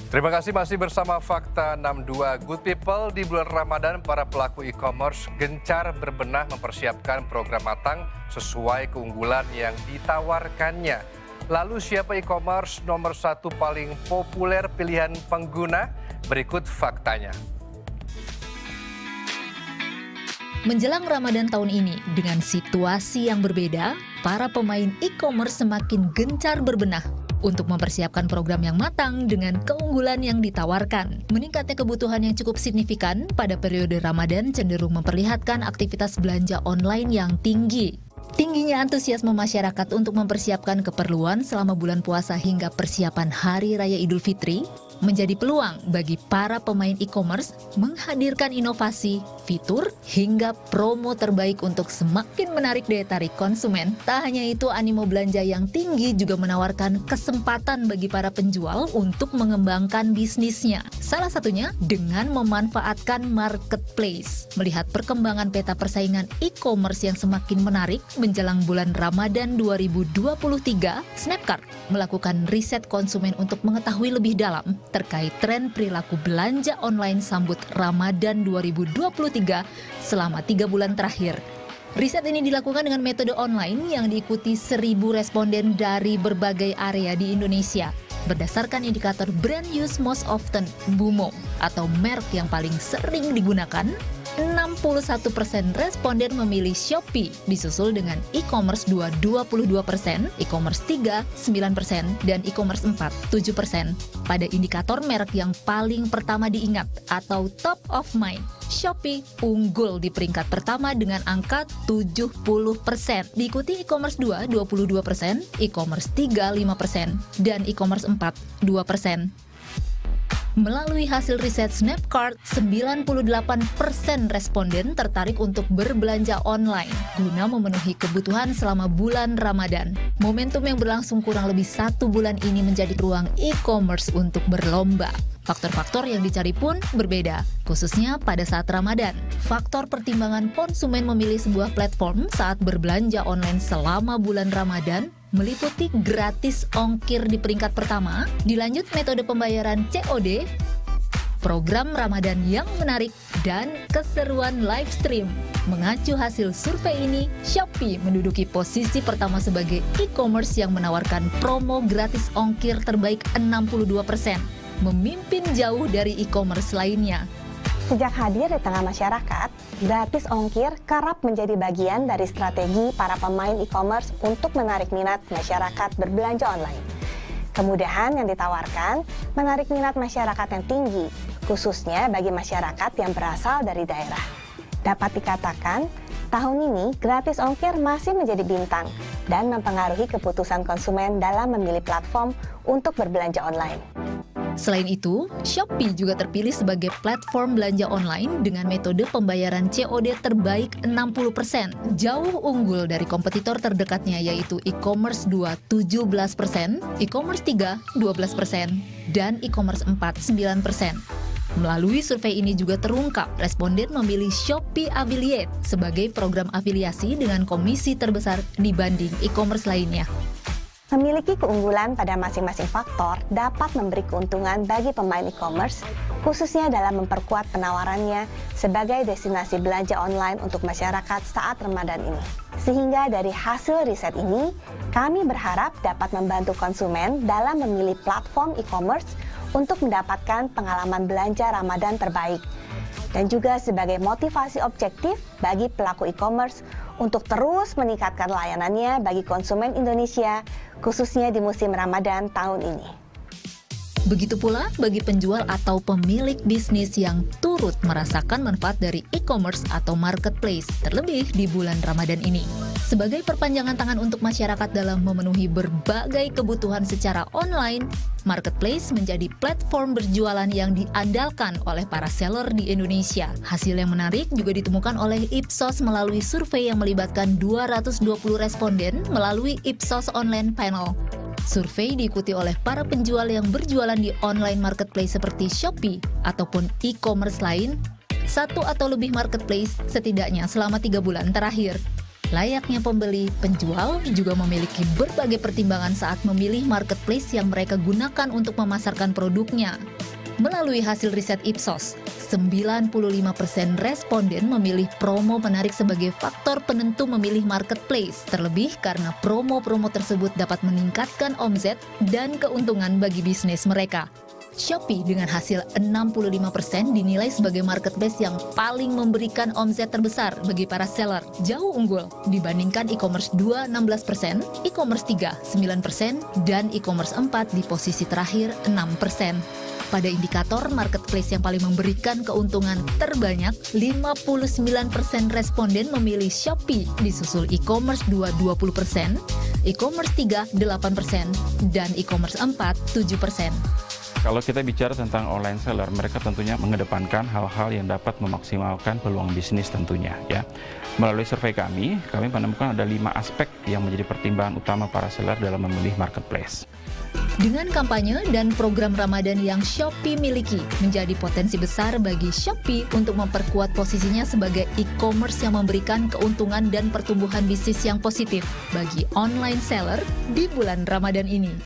Terima kasih masih bersama Fakta 62 Good People. Di bulan Ramadan, para pelaku e-commerce gencar berbenah mempersiapkan program matang sesuai keunggulan yang ditawarkannya. Lalu siapa e-commerce nomor 1 paling populer pilihan pengguna? Berikut faktanya. Menjelang Ramadan tahun ini, dengan situasi yang berbeda, para pemain e-commerce semakin gencar berbenah untuk mempersiapkan program yang matang dengan keunggulan yang ditawarkan. Meningkatnya kebutuhan yang cukup signifikan pada periode Ramadan cenderung memperlihatkan aktivitas belanja online yang tinggi. Tingginya antusiasme masyarakat untuk mempersiapkan keperluan selama bulan puasa hingga persiapan Hari Raya Idul Fitri menjadi peluang bagi para pemain e-commerce menghadirkan inovasi, fitur, hingga promo terbaik untuk semakin menarik daya tarik konsumen. Tak hanya itu, animo belanja yang tinggi juga menawarkan kesempatan bagi para penjual untuk mengembangkan bisnisnya. Salah satunya dengan memanfaatkan marketplace. Melihat perkembangan peta persaingan e-commerce yang semakin menarik menjelang bulan Ramadan 2023, Snapcart melakukan riset konsumen untuk mengetahui lebih dalam terkait tren perilaku belanja online sambut Ramadan 2023 selama 3 bulan terakhir. Riset ini dilakukan dengan metode online yang diikuti 1.000 responden dari berbagai area di Indonesia. Berdasarkan indikator Brand Use Most Often, BUMO, atau merek yang paling sering digunakan, 61% responden memilih Shopee, disusul dengan e-commerce 22%, e-commerce 9%, dan e-commerce 7%. Pada indikator merek yang paling pertama diingat atau top of mind, Shopee unggul di peringkat pertama dengan angka 70%. Diikuti e-commerce 22%, e-commerce 5%, dan e-commerce 2%. Melalui hasil riset Snapcart, 98% responden tertarik untuk berbelanja online guna memenuhi kebutuhan selama bulan Ramadan. Momentum yang berlangsung kurang lebih 1 bulan ini menjadi ruang e-commerce untuk berlomba. Faktor-faktor yang dicari pun berbeda, khususnya pada saat Ramadan. Faktor pertimbangan konsumen memilih sebuah platform saat berbelanja online selama bulan Ramadan meliputi gratis ongkir di peringkat pertama, dilanjut metode pembayaran COD, program Ramadan yang menarik, dan keseruan live stream. Mengacu hasil survei ini, Shopee menduduki posisi pertama sebagai e-commerce yang menawarkan promo gratis ongkir terbaik 62%, memimpin jauh dari e-commerce lainnya. Sejak hadir di tengah masyarakat, gratis ongkir kerap menjadi bagian dari strategi para pemain e-commerce untuk menarik minat masyarakat berbelanja online. Kemudahan yang ditawarkan menarik minat masyarakat yang tinggi, khususnya bagi masyarakat yang berasal dari daerah. Dapat dikatakan, tahun ini gratis ongkir masih menjadi bintang dan mempengaruhi keputusan konsumen dalam memilih platform untuk berbelanja online. Selain itu, Shopee juga terpilih sebagai platform belanja online dengan metode pembayaran COD terbaik 60%, jauh unggul dari kompetitor terdekatnya yaitu e-commerce 17%, e-commerce 12%, dan e-commerce 9%. Melalui survei ini juga terungkap, responden memilih Shopee Affiliate sebagai program afiliasi dengan komisi terbesar dibanding e-commerce lainnya. Memiliki keunggulan pada masing-masing faktor dapat memberi keuntungan bagi pemain e-commerce, khususnya dalam memperkuat penawarannya sebagai destinasi belanja online untuk masyarakat saat Ramadan ini. Sehingga dari hasil riset ini, kami berharap dapat membantu konsumen dalam memilih platform e-commerce untuk mendapatkan pengalaman belanja Ramadan terbaik. Dan juga sebagai motivasi objektif bagi pelaku e-commerce untuk terus meningkatkan layanannya bagi konsumen Indonesia, khususnya di musim Ramadan tahun ini. Begitu pula bagi penjual atau pemilik bisnis yang turut merasakan manfaat dari e-commerce atau marketplace, terlebih di bulan Ramadan ini. Sebagai perpanjangan tangan untuk masyarakat dalam memenuhi berbagai kebutuhan secara online, marketplace menjadi platform berjualan yang diandalkan oleh para seller di Indonesia. Hasil yang menarik juga ditemukan oleh Ipsos melalui survei yang melibatkan 220 responden melalui Ipsos Online Panel. Survei diikuti oleh para penjual yang berjualan di online marketplace seperti Shopee ataupun e-commerce lain, satu atau lebih marketplace setidaknya selama 3 bulan terakhir. Layaknya pembeli, penjual juga memiliki berbagai pertimbangan saat memilih marketplace yang mereka gunakan untuk memasarkan produknya. Melalui hasil riset Ipsos, 95% responden memilih promo menarik sebagai faktor penentu memilih marketplace, terlebih karena promo-promo tersebut dapat meningkatkan omset dan keuntungan bagi bisnis mereka. Shopee dengan hasil 65% dinilai sebagai marketplace yang paling memberikan omset terbesar bagi para seller, jauh unggul dibandingkan e-commerce 2 16%, e-commerce 3 9%, dan e-commerce 4 di posisi terakhir 6%. Pada indikator marketplace yang paling memberikan keuntungan terbanyak, 59% responden memilih Shopee, disusul e-commerce 2 20%, e-commerce 3 8%, dan e-commerce 4 7%. Kalau kita bicara tentang online seller, mereka tentunya mengedepankan hal-hal yang dapat memaksimalkan peluang bisnis tentunya ya. Melalui survei kami menemukan ada 5 aspek yang menjadi pertimbangan utama para seller dalam memilih marketplace. Dengan kampanye dan program Ramadan yang Shopee miliki, menjadi potensi besar bagi Shopee untuk memperkuat posisinya sebagai e-commerce yang memberikan keuntungan dan pertumbuhan bisnis yang positif bagi online seller di bulan Ramadan ini.